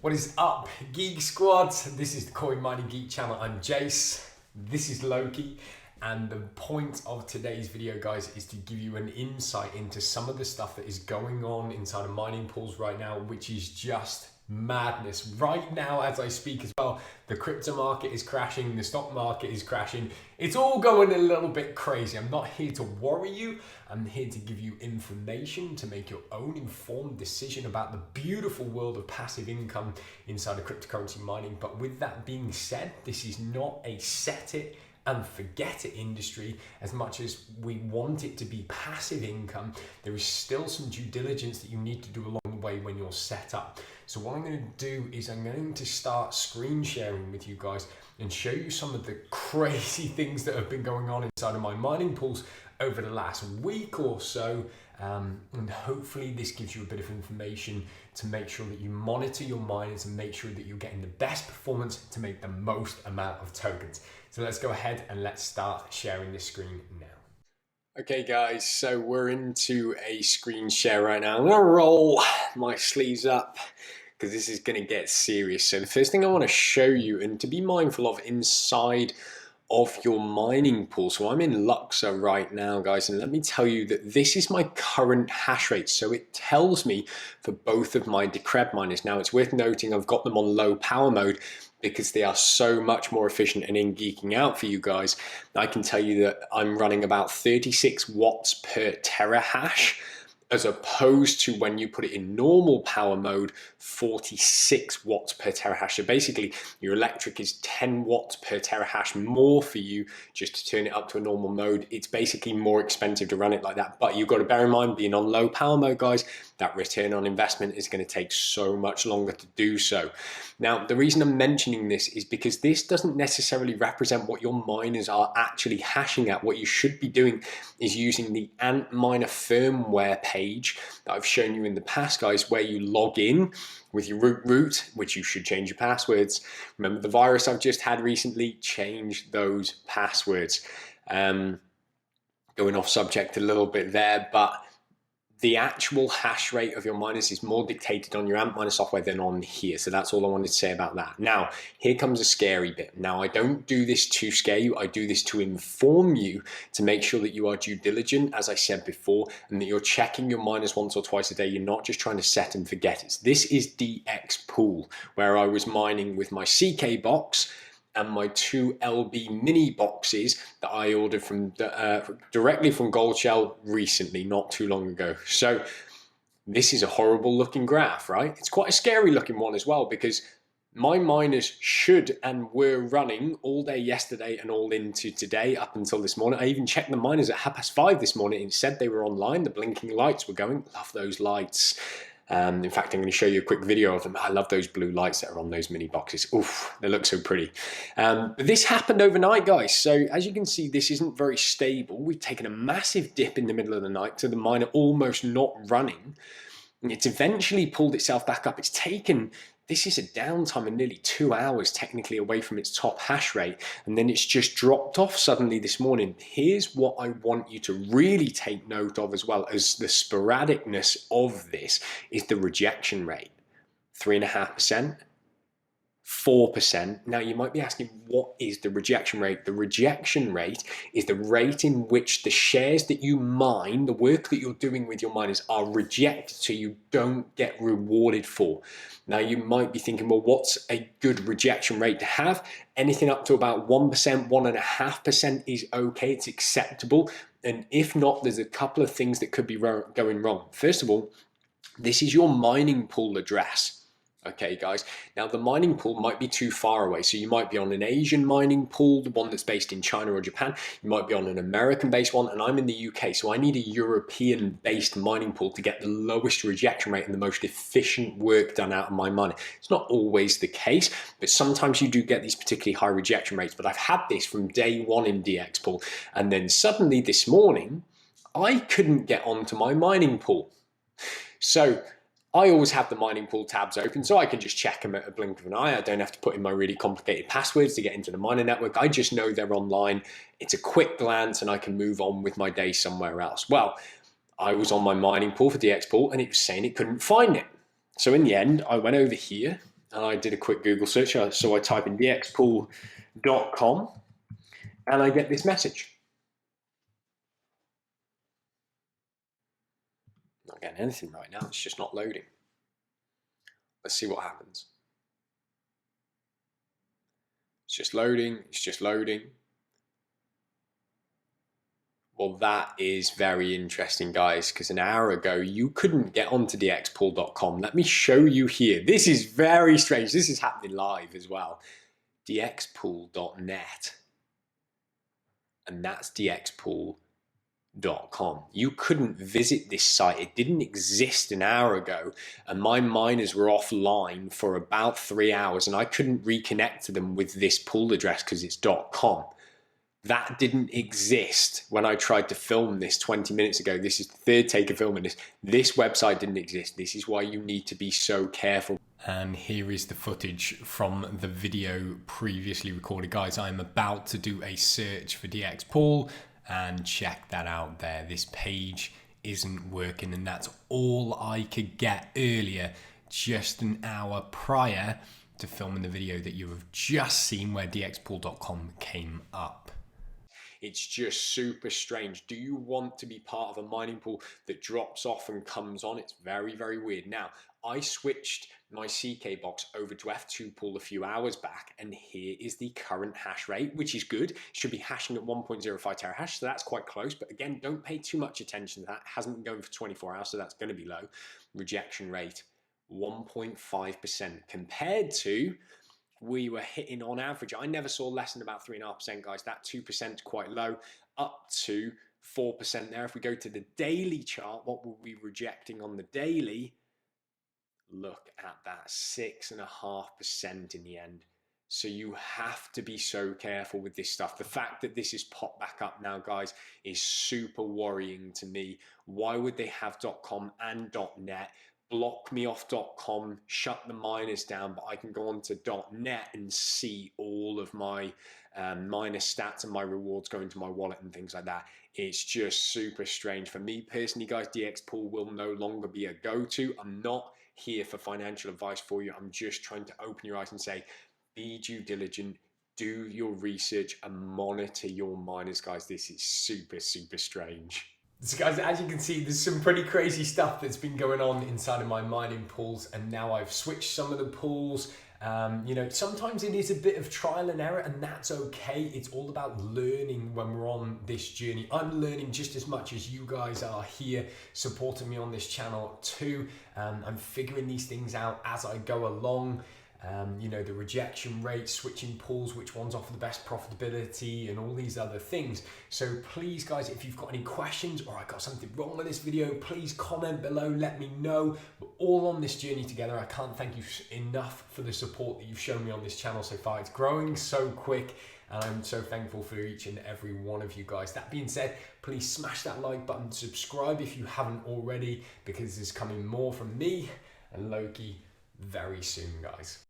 What is up, Geek Squad? This is the Coin Mining Geek channel. I'm Jace. This is Loki. And the point of today's video, guys, is to give you an insight into some of the stuff that is going on inside of mining pools right now, which is just madness. Right now, as I speak as well, the crypto market is crashing, the stock market is crashing. It's all going a little bit crazy. I'm not here to worry you. I'm here to give you information to make your own informed decision about the beautiful world of passive income inside of cryptocurrency mining. But with that being said, this is not a set it and forget it industry. As much as we want it to be passive income, there is still some due diligence that you need to do along the way when you're set up. So what I'm going to do is I'm going to start screen sharing with you guys and show you some of the crazy things that have been going on inside of my mining pools over the last week or so. And hopefully this gives you a bit of information to make sure that you monitor your miners and make sure that you're getting the best performance to make the most amount of tokens. So let's go ahead and let's start sharing this screen now. Okay guys, so we're into a screen share right now. I'm gonna roll my sleeves up because this is gonna get serious. So the first thing I want to show you, and to be mindful of inside of your mining pool. So I'm in Luxor right now, guys, and let me tell you that this is my current hash rate. So it tells me for both of my Decred miners. Now it's worth noting I've got them on low power mode because they are so much more efficient. And in geeking out for you guys, I can tell you that I'm running about 36 watts per terahash, as opposed to when you put it in normal power mode, 46 watts per terahash. So basically your electric is 10 watts per terahash more for you just to turn it up to a normal mode. It's basically more expensive to run it like that. But you've got to bear in mind, being on low power mode, guys, that return on investment is going to take so much longer to do so. Now, the reason I'm mentioning this is because this doesn't necessarily represent what your miners are actually hashing at. What you should be doing is using the Antminer firmware page that I've shown you in the past, guys, where you log in with your root, which you should change your passwords. Remember the virus I've just had recently, change those passwords. Going off subject a little bit there, but the actual hash rate of your miners is more dictated on your Antminer software than on here. So that's all I wanted to say about that. Now, here comes a scary bit. Now, I don't do this to scare you. I do this to inform you, to make sure that you are due diligent, as I said before, and that you're checking your miners once or twice a day. You're not just trying to set and forget it. This is DX Pool, where I was mining with my CK box and my 2 LB mini boxes that I ordered from directly from Goldshell recently, not too long ago. So this is a horrible looking graph, right? It's quite a scary looking one as well, because my miners should and were running all day yesterday and all into today up until this morning. I even checked the miners at 5:30 this morning and said they were online. The blinking lights were going. Love those lights. In fact, I'm going to show you a quick video of them. I love those blue lights that are on those mini boxes. Oof, they look so pretty. But this happened overnight, guys. So as you can see, this isn't very stable. We've taken a massive dip in the middle of the night to the miner almost not running. And it's eventually pulled itself back up. It's taken, this is a downtime of nearly 2 hours technically away from its top hash rate. And then it's just dropped off suddenly this morning. Here's what I want you to really take note of, as well as the sporadicness of this, is the rejection rate. 3.5%. 4%. Now you might be asking, what is the rejection rate? The rejection rate is the rate in which the shares that you mine, the work that you're doing with your miners, are rejected, so you don't get rewarded for. Now you might be thinking, well, what's a good rejection rate to have? Anything up to about 1%, 1.5% is okay, it's acceptable. And if not, there's a couple of things that could be going wrong. First of all, this is your mining pool address. Okay, guys. Now, the mining pool might be too far away. So you might be on an Asian mining pool, the one that's based in China or Japan. You might be on an American-based one, and I'm in the UK. So I need a European-based mining pool to get the lowest rejection rate and the most efficient work done out of my miner. It's not always the case, but sometimes you do get these particularly high rejection rates. But I've had this from day one in DX Pool. And then suddenly this morning, I couldn't get onto my mining pool. So I always have the mining pool tabs open, so I can just check them at a blink of an eye. I don't have to put in my really complicated passwords to get into the miner network. I just know they're online. It's a quick glance and I can move on with my day somewhere else. Well, I was on my mining pool for DX Pool and it was saying it couldn't find it. So in the end, I went over here and I did a quick Google search. So I type in dxpool.com and I get this message. Not getting anything right now, it's just not loading. Let's see what happens. It's just loading, it's just loading. Well, that is very interesting, guys, because an hour ago you couldn't get onto dxpool.com. Let me show you here. This is very strange. This is happening live as well. dxpool.net. And that's dxpool.com. You couldn't visit this site. It didn't exist an hour ago, and my miners were offline for about 3 hours, and I couldn't reconnect to them with this pool address because it's .com. That didn't exist when I tried to film this 20 minutes ago. This is the third take of filming this. This website didn't exist. This is why you need to be so careful. And here is the footage from the video previously recorded. Guys, I'm about to do a search for DXPool, and check that out there. This page isn't working, and that's all I could get earlier, just an hour prior to filming the video that you have just seen where dxpool.com came up. It's just super strange. Do you want to be part of a mining pool that drops off and comes on? It's very, very weird. Now, I switched my CK box over to F2 pool a few hours back, and here is the current hash rate, which is good. It should be hashing at 1.05 terahash, so that's quite close. But again, don't pay too much attention to that. It hasn't been going for 24 hours, so that's going to be low. Rejection rate, 1.5% compared to, we were hitting on average, I never saw less than about 3.5%, guys. That 2% is quite low, up to 4% there. If we go to the daily chart, what were we rejecting on the daily? Look at that, 6.5% in the end. So you have to be so careful with this stuff. The fact that this is popped back up now, guys, is super worrying to me. Why would they have .com and .net? Block me off .com, shut the miners down, but I can go on to .net and see all of my miner stats and my rewards going to my wallet and things like that. It's just super strange. For me personally, guys, DXPool will no longer be a go-to. I'm not here for financial advice for you. I'm just trying to open your eyes and say, be due diligent, do your research, and monitor your miners, guys. This is super, super strange. So guys, as you can see, there's some pretty crazy stuff that's been going on inside of my mining pools, and now I've switched some of the pools. You know, sometimes it is a bit of trial and error, and that's okay. It's all about learning when we're on this journey. I'm learning just as much as you guys are here supporting me on this channel too. I'm figuring these things out as I go along. You know, the rejection rate, switching pools, which ones offer the best profitability, and all these other things. So please, guys, if you've got any questions or I got something wrong with this video, please comment below, let me know. We're all on this journey together. I can't thank you enough for the support that you've shown me on this channel so far. It's growing so quick, and I'm so thankful for each and every one of you guys. That being said, please smash that like button, subscribe if you haven't already, because there's coming more from me and Loki very soon, guys.